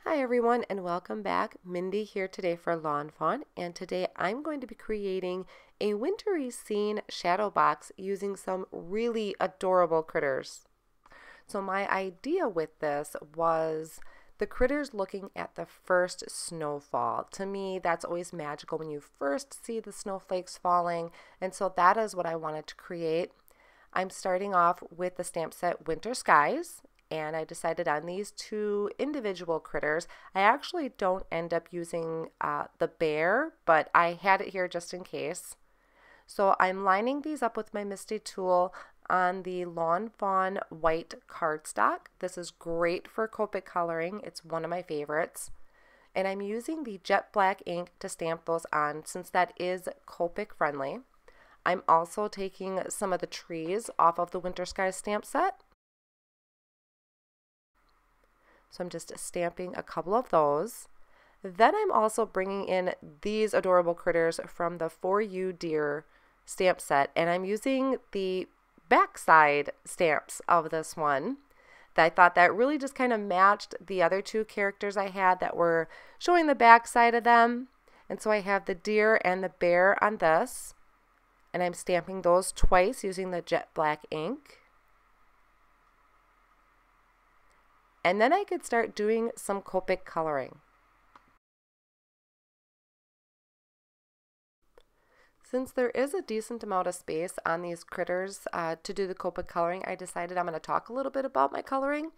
Hi everyone and welcome back. Mindy here today for Lawn Fawn, and today I'm going to be creating a wintry scene shadow box using some really adorable critters. So my idea with this was the critters looking at the first snowfall. To me, that's always magical when you first see the snowflakes falling, and so that is what I wanted to create. I'm starting off with the stamp set Winter Skies, and I decided on these two individual critters. I actually don't end up using the bear, but I had it here just in case. So I'm lining these up with my Misty tool on the Lawn Fawn white cardstock. This is great for Copic coloring. It's one of my favorites. And I'm using the jet black ink to stamp those on since that is Copic friendly. I'm also taking some of the trees off of the Winter Skies stamp set. So I'm just stamping a couple of those. Then I'm also bringing in these adorable critters from the For You Dear stamp set, and I'm using the backside stamps of this one. I thought that really just kind of matched the other two characters I had that were showing the backside of them. And so I have the deer and the bear on this, and I'm stamping those twice using the jet black ink. And then I could start doing some Copic coloring. Since there is a decent amount of space on these critters to do the Copic coloring, I decided I'm going to talk a little bit about my coloring.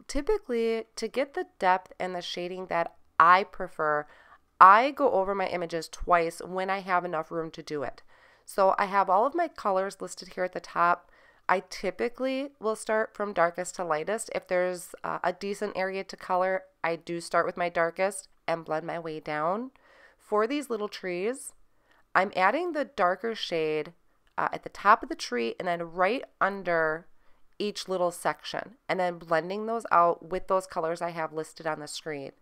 Typically, to get the depth and the shading that I prefer, I go over my images twice when I have enough room to do it. So I have all of my colors listed here at the top. I typically will start from darkest to lightest. If there's a decent area to color, I do start with my darkest and blend my way down. For these little trees, I'm adding the darker shade at the top of the tree and then right under each little section, and then blending those out with those colors I have listed on the screen.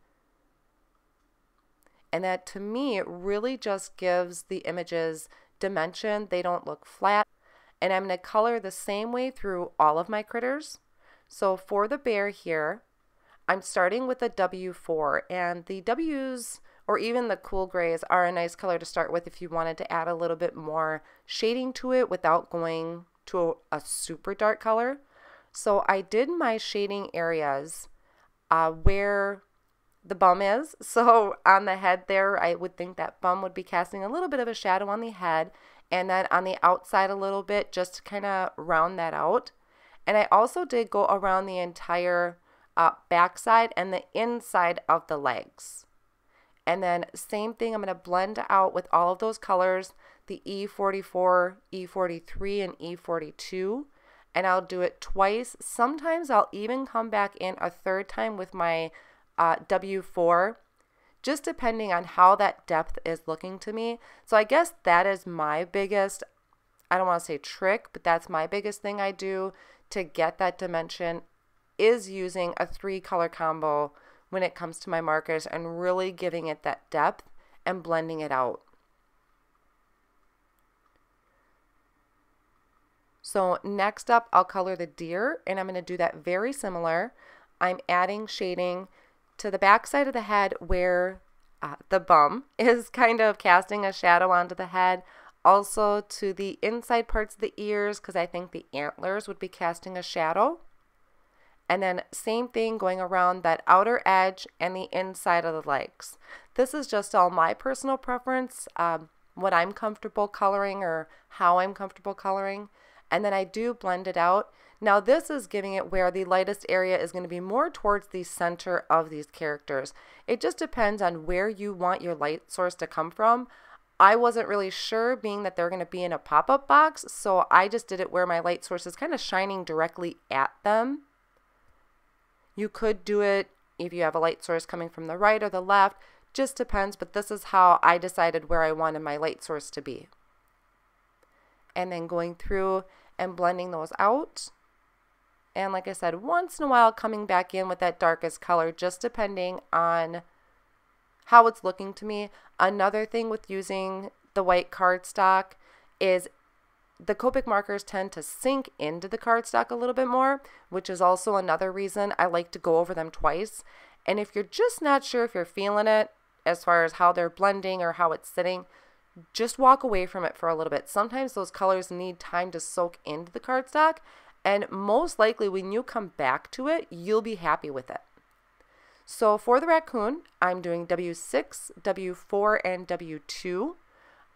And that to me really just gives the images dimension. They don't look flat. And I'm going to color the same way through all of my critters. So for the bear here, I'm starting with a W4, and the W's or even the cool grays are a nice color to start with if you wanted to add a little bit more shading to it without going to a super dark color. So I did my shading areas where the bum is. So on the head there, I would think that bum would be casting a little bit of a shadow on the head, and then on the outside a little bit just to kind of round that out. And I also did go around the entire backside and the inside of the legs. And then same thing, I'm going to blend out with all of those colors, the E44, E43, and E42. And I'll do it twice. Sometimes I'll even come back in a third time with my W4, just depending on how that depth is looking to me. So I guess that is my biggest, I don't want to say trick, but that's my biggest thing I do to get that dimension, is using a 3-color combo when it comes to my markers and really giving it that depth and blending it out. So next up, I'll color the deer, and I'm going to do that very similar. I'm adding shading to the back side of the head where the bum is kind of casting a shadow onto the head. Also to the inside parts of the ears, because I think the antlers would be casting a shadow. And then same thing going around that outer edge and the inside of the legs. This is just all my personal preference, what I'm comfortable coloring or how I'm comfortable coloring. And then I do blend it out. Now this is giving it where the lightest area is going to be more towards the center of these characters. It just depends on where you want your light source to come from. I wasn't really sure, being that they're going to be in a pop-up box, so I just did it where my light source is kind of shining directly at them. You could do it if you have a light source coming from the right or the left, just depends, but this is how I decided where I wanted my light source to be. And then going through and blending those out. And like I said, once in a while coming back in with that darkest color, just depending on how it's looking to me. Another thing with using the white cardstock is the Copic markers tend to sink into the cardstock a little bit more, which is also another reason I like to go over them twice. And if you're just not sure if you're feeling it as far as how they're blending or how it's sitting, just walk away from it for a little bit. Sometimes those colors need time to soak into the cardstock, and most likely when you come back to it, you'll be happy with it. So for the raccoon, I'm doing W6, W4, and W2.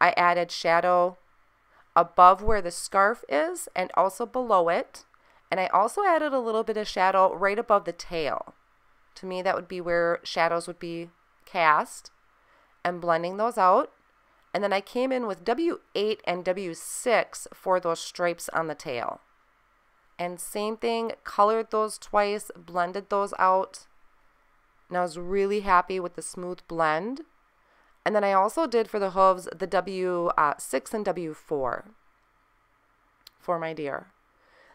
I added shadow above where the scarf is and also below it. And I also added a little bit of shadow right above the tail. To me, that would be where shadows would be cast, and blending those out. And then I came in with W8 and W6 for those stripes on the tail. And same thing, colored those twice, blended those out. And I was really happy with the smooth blend. And then I also did for the hooves the W6 and W4 for my deer.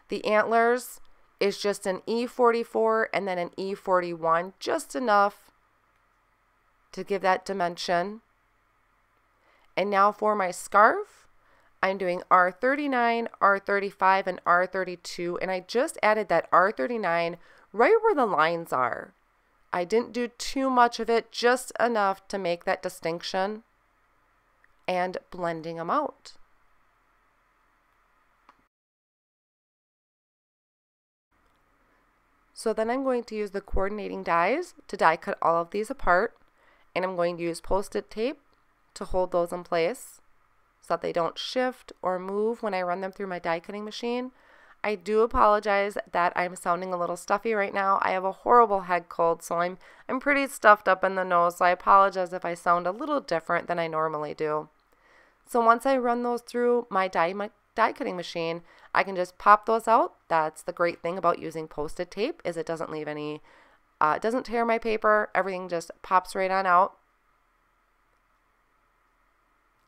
The antlers is just an E44 and then an E41, just enough to give that dimension. And now for my scarf, I'm doing R39, R35, and R32, and I just added that R39 right where the lines are. I didn't do too much of it, just enough to make that distinction, and blending them out. So then I'm going to use the coordinating dies to die cut all of these apart, and I'm going to use Post-it tape to hold those in place so that they don't shift or move when I run them through my die cutting machine. I do apologize that I'm sounding a little stuffy right now. I have a horrible head cold, so I'm pretty stuffed up in the nose, so I apologize if I sound a little different than I normally do. So once I run those through my die cutting machine, I can just pop those out. That's the great thing about using Post-it tape, is it doesn't leave any, it doesn't tear my paper. Everything just pops right on out.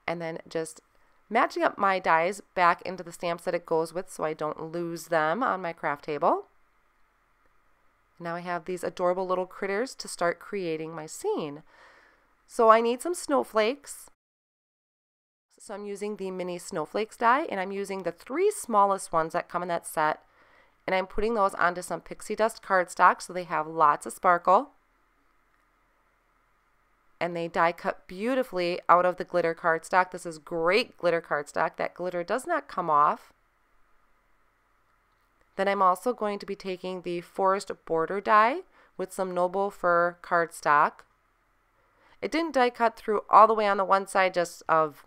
And then just matching up my dies back into the stamps that it goes with so I don't lose them on my craft table. Now I have these adorable little critters to start creating my scene. So I need some snowflakes. So I'm using the mini snowflakes die, and I'm using the 3 smallest ones that come in that set, and I'm putting those onto some pixie dust cardstock so they have lots of sparkle. And they die cut beautifully out of the glitter cardstock. This is great glitter cardstock. That glitter does not come off. Then I'm also going to be taking the forest border die with some noble fir cardstock. It didn't die cut through all the way on the one side, just of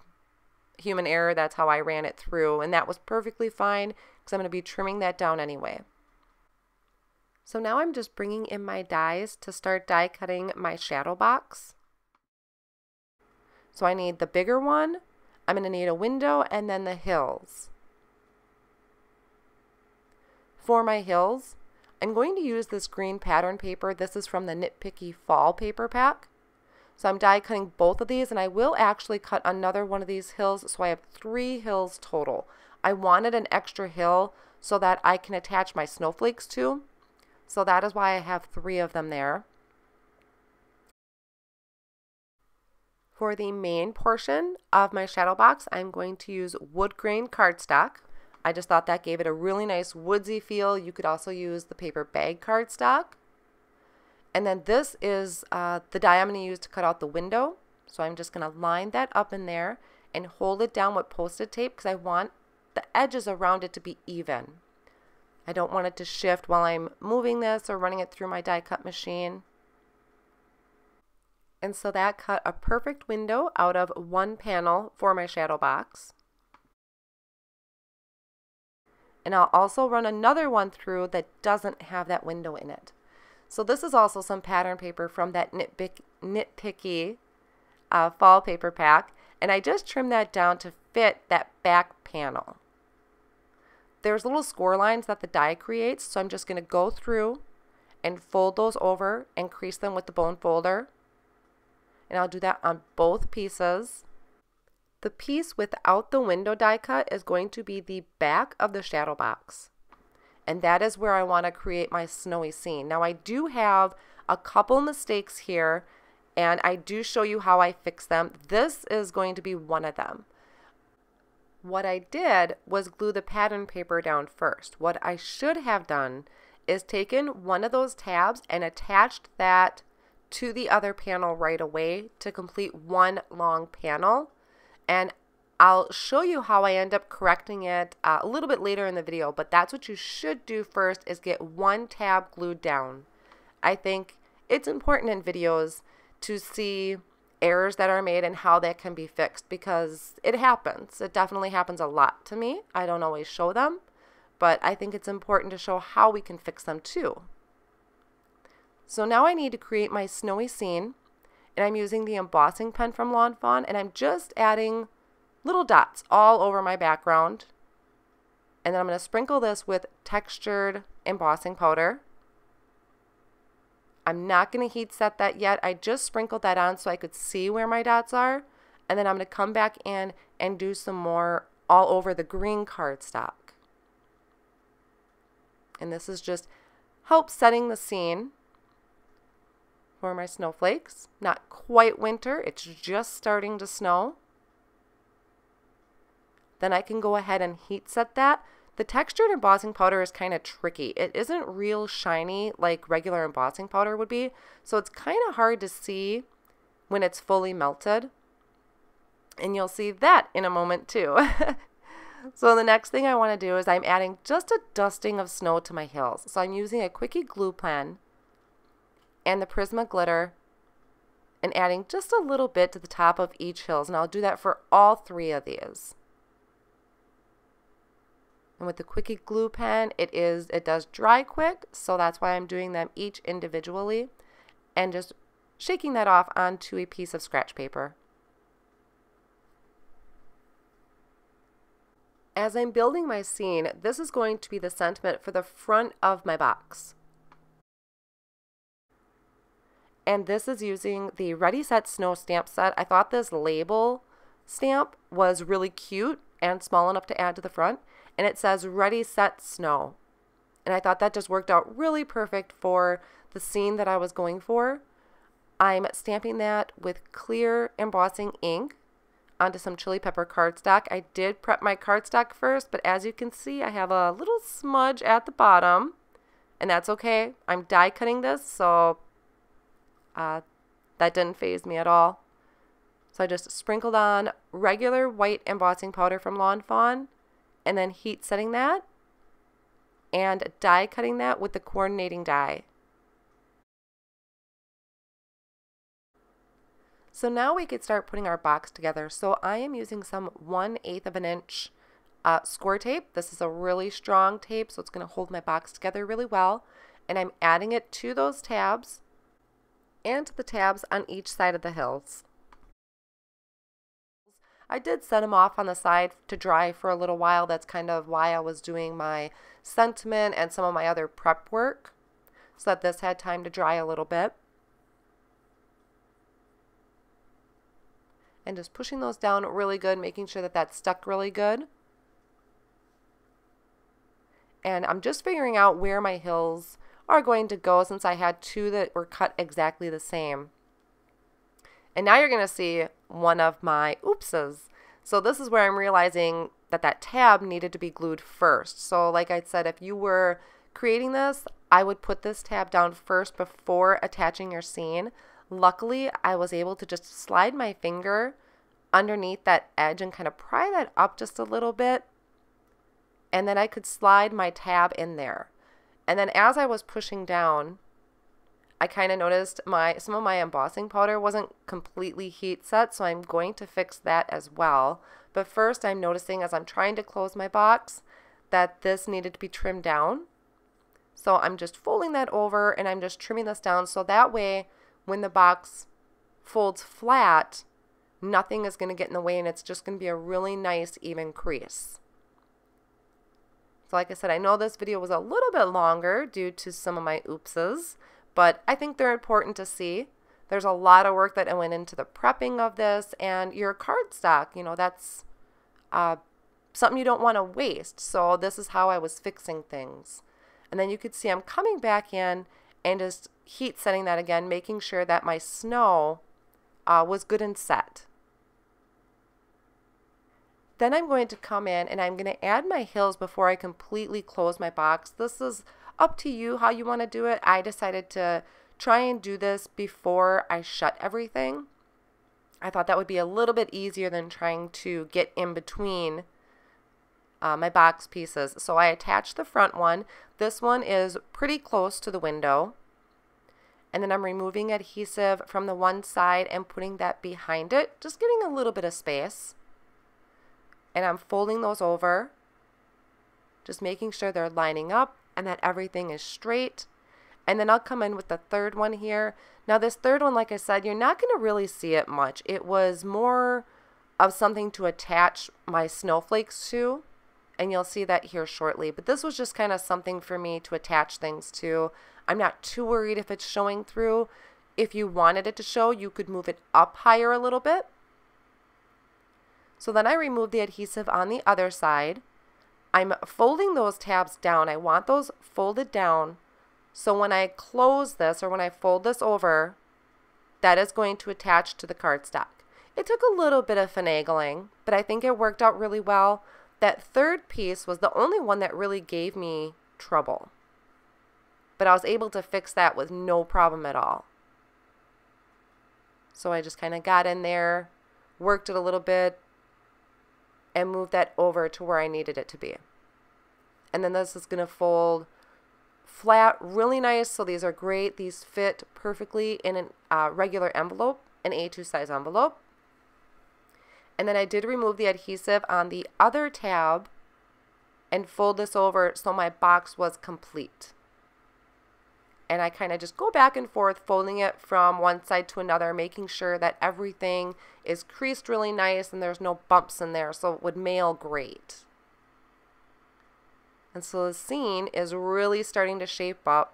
human error. That's how I ran it through, and that was perfectly fine because I'm going to be trimming that down anyway. So now I'm just bringing in my dies to start die cutting my shadow box. So I need the bigger one, I'm going to need a window, and then the hills. For my hills, I'm going to use this green pattern paper. This is from the Nitpicky Fall paper pack. So I'm die cutting both of these, and I will actually cut another one of these hills, so I have 3 hills total. I wanted an extra hill so that I can attach my snowflakes to, so that is why I have 3 of them there. For the main portion of my shadow box, I'm going to use wood grain cardstock. I just thought that gave it a really nice woodsy feel. You could also use the paper bag cardstock. And then this is the die I'm going to use to cut out the window. So I'm just going to line that up in there and hold it down with Post-it tape because I want the edges around it to be even. I don't want it to shift while I'm moving this or running it through my die cut machine. And so that cut a perfect window out of 1 panel for my shadow box. And I'll also run another one through that doesn't have that window in it. So this is also some pattern paper from that Nitpicky Fall paper pack, and I just trimmed that down to fit that back panel. There's little score lines that the die creates, so I'm just going to go through and fold those over and crease them with the bone folder. And I'll do that on both pieces. The piece without the window die cut is going to be the back of the shadow box. And that is where I want to create my snowy scene. Now I do have a couple mistakes here, and I do show you how I fix them. This is going to be one of them. What I did was glue the pattern paper down first. What I should have done is taken one of those tabs and attached that to the other panel right away to complete one long panel. And I'll show you how I end up correcting it a little bit later in the video, but that's what you should do first, is get one tab glued down. I think it's important in videos to see errors that are made and how that can be fixed, because it happens. It definitely happens a lot to me. I don't always show them, but I think it's important to show how we can fix them too. So now I need to create my snowy scene, and I'm using the embossing pen from Lawn Fawn, and I'm just adding little dots all over my background. And then I'm going to sprinkle this with textured embossing powder. I'm not going to heat set that yet. I just sprinkled that on so I could see where my dots are. And then I'm going to come back in and do some more all over the green cardstock. And this is just help setting the scene for my snowflakes. Not quite winter, it's just starting to snow. Then I can go ahead and heat set that. The textured embossing powder is kind of tricky. It isn't real shiny like regular embossing powder would be, so it's kind of hard to see when it's fully melted. And you'll see that in a moment too. So the next thing I want to do is I'm adding just a dusting of snow to my hills. So I'm using a quickie glue pen and the Prisma glitter and adding just a little bit to the top of each hills, and I'll do that for all 3 of these. And with the quickie glue pen, it does dry quick, so that's why I'm doing them each individually and just shaking that off onto a piece of scratch paper. As I'm building my scene, this is going to be the sentiment for the front of my box. And this is using the Ready Set Snow stamp set. I thought this label stamp was really cute and small enough to add to the front. And it says Ready Set Snow. And I thought that just worked out really perfect for the scene that I was going for. I'm stamping that with clear embossing ink onto some chili pepper cardstock. I did prep my cardstock first, but as you can see, I have a little smudge at the bottom, and that's okay. I'm die cutting this, so that didn't faze me at all. So I just sprinkled on regular white embossing powder from Lawn Fawn, and then heat setting that and die cutting that with the coordinating die. So now we could start putting our box together. So I am using some 1/8 of an inch score tape. This is a really strong tape, so it's going to hold my box together really well. And I'm adding it to those tabs and to the tabs on each side of the hills. I did set them off on the side to dry for a little while. That's kind of why I was doing my sentiment and some of my other prep work, so that this had time to dry a little bit. And just pushing those down really good, making sure that that's stuck really good. And I'm just figuring out where my hills are going to go, since I had 2 that were cut exactly the same. And now you're going to see one of my oopses. So this is where I'm realizing that that tab needed to be glued first. So like I said, if you were creating this, I would put this tab down first before attaching your scene. Luckily, I was able to just slide my finger underneath that edge and kind of pry that up just a little bit. And then I could slide my tab in there. And then as I was pushing down, I kind of noticed some of my embossing powder wasn't completely heat set, so I'm going to fix that as well. But first, I'm noticing as I'm trying to close my box that this needed to be trimmed down. So I'm just folding that over and I'm just trimming this down, so that way when the box folds flat, nothing is going to get in the way and it's just going to be a really nice even crease. So like I said, I know this video was a little bit longer due to some of my oopses, but I think they're important to see. There's a lot of work that went into the prepping of this, and your cardstock, you know, that's something you don't want to waste. So this is how I was fixing things. And then you could see I'm coming back in and just heat setting that again, making sure that my snow was good and set. Then I'm going to come in and I'm going to add my hills before I completely close my box. This is up to you how you want to do it. I decided to try and do this before I shut everything. I thought that would be a little bit easier than trying to get in between my box pieces. So I attached the front one. This one is pretty close to the window. And then I'm removing adhesive from the one side and putting that behind it, just getting a little bit of space. And I'm folding those over, just making sure they're lining up and that everything is straight. And then I'll come in with the third one here. Now this third one, like I said, you're not going to really see it much. It was more of something to attach my snowflakes to, and you'll see that here shortly. But this was just kind of something for me to attach things to. I'm not too worried if it's showing through. If you wanted it to show, you could move it up higher a little bit. So then I remove the adhesive on the other side. I'm folding those tabs down. I want those folded down. So when I close this, or when I fold this over, that is going to attach to the cardstock. It took a little bit of finagling, but I think it worked out really well. That third piece was the only one that really gave me trouble. But I was able to fix that with no problem at all. So I just kind of got in there, worked it a little bit, and moved that over to where I needed it to be. And then this is going to fold flat, really nice. So these are great. These fit perfectly in a regular envelope, an A2 size envelope. And then I did remove the adhesive on the other tab and fold this over so my box was complete. And I kind of just go back and forth, folding it from one side to another, making sure that everything is creased really nice and there's no bumps in there, so it would mail great. And so the scene is really starting to shape up.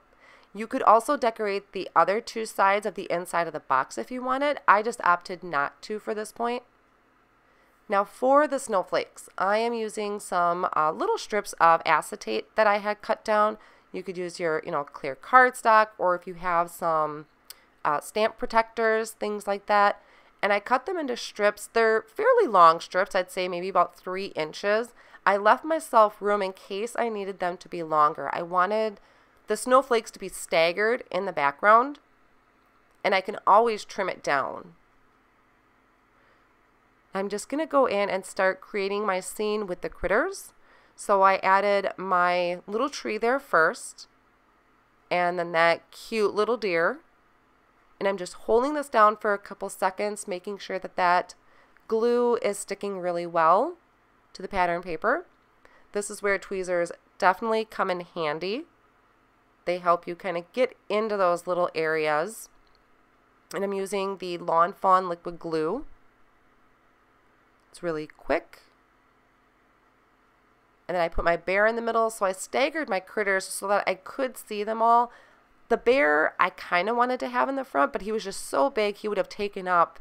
You could also decorate the other two sides of the inside of the box if you wanted. I just opted not to for this point. Now for the snowflakes, I am using some little strips of acetate that I had cut down. You could use your, clear cardstock, or if you have some stamp protectors, things like that. And I cut them into strips. They're fairly long strips, I'd say maybe about 3 inches. I left myself room in case I needed them to be longer. I wanted the snowflakes to be staggered in the background, and I can always trim it down. I'm just going to go in and start creating my scene with the critters. So I added my little tree there first, and then that cute little deer. And I'm just holding this down for a couple seconds, making sure that that glue is sticking really well to the pattern paper. This is where tweezers definitely come in handy. They help you kind of get into those little areas. And I'm using the Lawn Fawn liquid glue. It's really quick. And then I put my bear in the middle, so I staggered my critters so that I could see them all. The bear I kind of wanted to have in the front, but he was just so big he would have taken up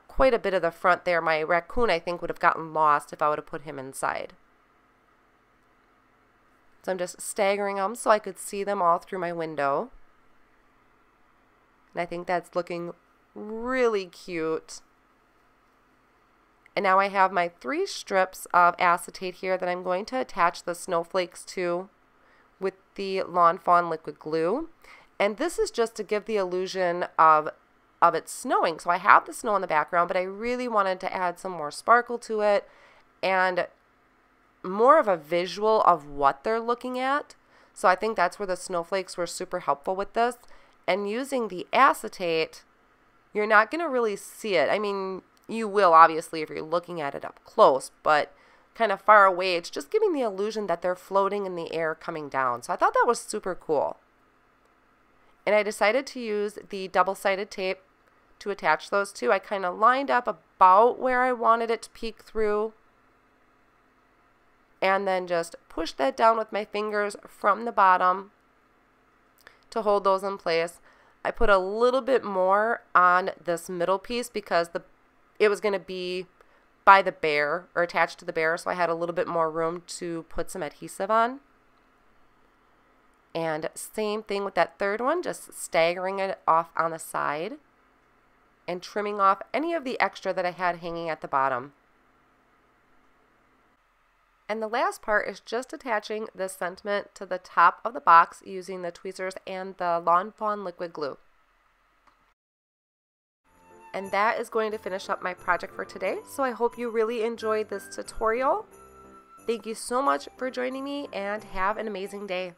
quite a bit of the front there. My raccoon, I think, would have gotten lost if I would have put him inside. So I'm just staggering them so I could see them all through my window. And I think that's looking really cute. And now I have my 3 strips of acetate here that I'm going to attach the snowflakes to with the Lawn Fawn liquid glue. And this is just to give the illusion of it snowing. So I have the snow in the background, but I really wanted to add some more sparkle to it and more of a visual of what they're looking at. So I think that's where the snowflakes were super helpful with this. And using the acetate, you're not going to really see it. I mean, you will obviously if you're looking at it up close, but kind of far away, it's just giving the illusion that they're floating in the air coming down. So I thought that was super cool. And I decided to use the double-sided tape to attach those two. I kind of lined up about where I wanted it to peek through, and then just push that down with my fingers from the bottom to hold those in place. I put a little bit more on this middle piece because it was going to be by the bear, or attached to the bear, so I had a little bit more room to put some adhesive on. And same thing with that third one, just staggering it off on the side and trimming off any of the extra that I had hanging at the bottom. And the last part is just attaching this sentiment to the top of the box using the tweezers and the Lawn Fawn liquid glue. And that is going to finish up my project for today. So I hope you really enjoyed this tutorial. Thank you so much for joining me and have an amazing day.